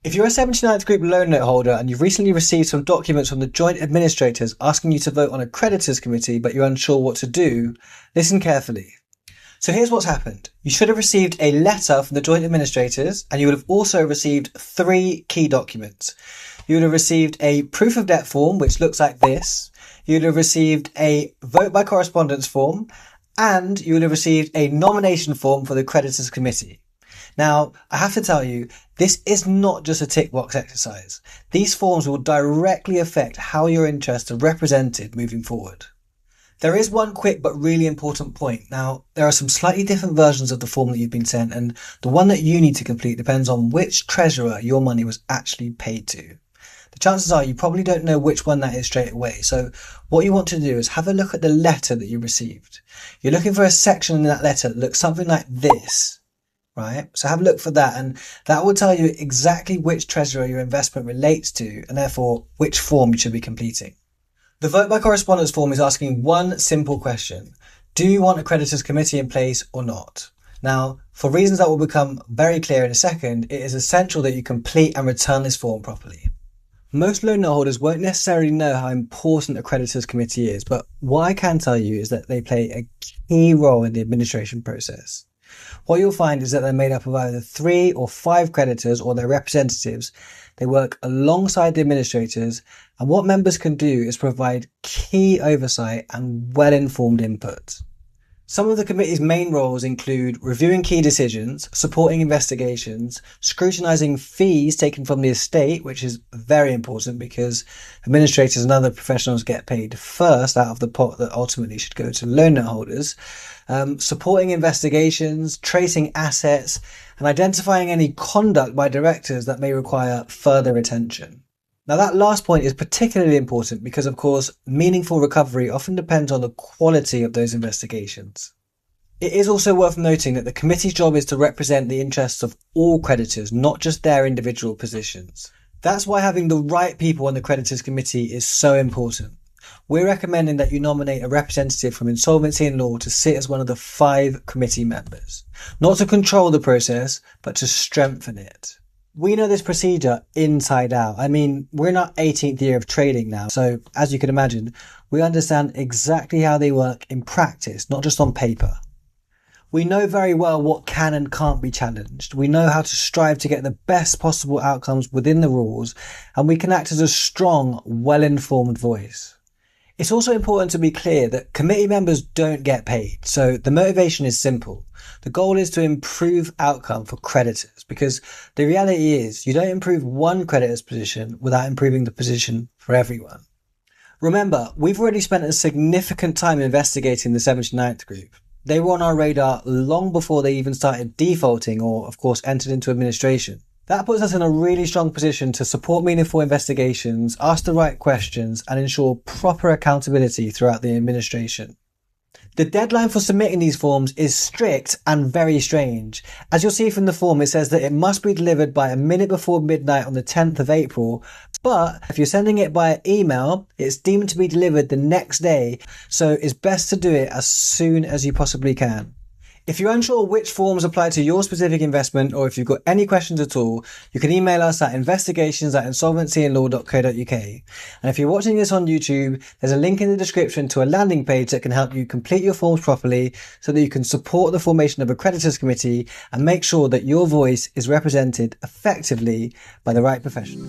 If you're a 79th Group loan note holder and you've recently received some documents from the joint administrators asking you to vote on a creditors committee but you're unsure what to do, listen carefully. So here's what's happened. You should have received a letter from the joint administrators, and you would have also received 3 key documents. You would have received a proof of debt form, which looks like this. You would have received a vote by correspondence form, and you would have received a nomination form for the creditors committee. Now, I have to tell you, this is not just a tick box exercise. These forms will directly affect how your interests are represented moving forward. There is one quick but really important point. Now, there are some slightly different versions of the form that you've been sent, and the one that you need to complete depends on which treasurer your money was actually paid to. The chances are you probably don't know which one that is straight away. So what you want to do is have a look at the letter that you received. You're looking for a section in that letter that looks something like this, right? So have a look for that, and that will tell you exactly which treasurer your investment relates to, and therefore which form you should be completing. The vote by correspondence form is asking one simple question. Do you want a creditors committee in place or not? Now, for reasons that will become very clear in a second, it is essential that you complete and return this form properly. Most loan note holders won't necessarily know how important a creditors committee is, but what I can tell you is that they play a key role in the administration process. What you'll find is that they're made up of either 3 or 5 creditors or their representatives. They work alongside the administrators, and what members can do is provide key oversight and well-informed input. Some of the committee's main roles include reviewing key decisions, supporting investigations, scrutinizing fees taken from the estate, which is very important because administrators and other professionals get paid first out of the pot that ultimately should go to loan note holders, supporting investigations, tracing assets, and identifying any conduct by directors that may require further attention. Now, that last point is particularly important because, of course, meaningful recovery often depends on the quality of those investigations. It is also worth noting that the committee's job is to represent the interests of all creditors, not just their individual positions. That's why having the right people on the creditors committee is so important. We're recommending that you nominate a representative from Insolvency Law to sit as one of the 5 committee members. Not to control the process, but to strengthen it. We know this procedure inside out. I mean, we're in our 18th year of trading now, so as you can imagine, we understand exactly how they work in practice, not just on paper. We know very well what can and can't be challenged. We know how to strive to get the best possible outcomes within the rules, and we can act as a strong, well-informed voice. It's also important to be clear that committee members don't get paid, so the motivation is simple. The goal is to improve outcome for creditors, because the reality is you don't improve one creditor's position without improving the position for everyone. Remember, we've already spent a significant time investigating the 79th Group. They were on our radar long before they even started defaulting or, of course, entered into administration. That puts us in a really strong position to support meaningful investigations, ask the right questions, and ensure proper accountability throughout the administration. The deadline for submitting these forms is strict and very strange. As you'll see from the form, it says that it must be delivered by a minute before midnight on the 10th of April. But if you're sending it by email, it's deemed to be delivered the next day. So it's best to do it as soon as you possibly can. If you're unsure which forms apply to your specific investment, or if you've got any questions at all, you can email us at investigations@insolvencyandlaw.co.uk. And if you're watching this on YouTube, there's a link in the description to a landing page that can help you complete your forms properly so that you can support the formation of a creditors committee and make sure that your voice is represented effectively by the right professional.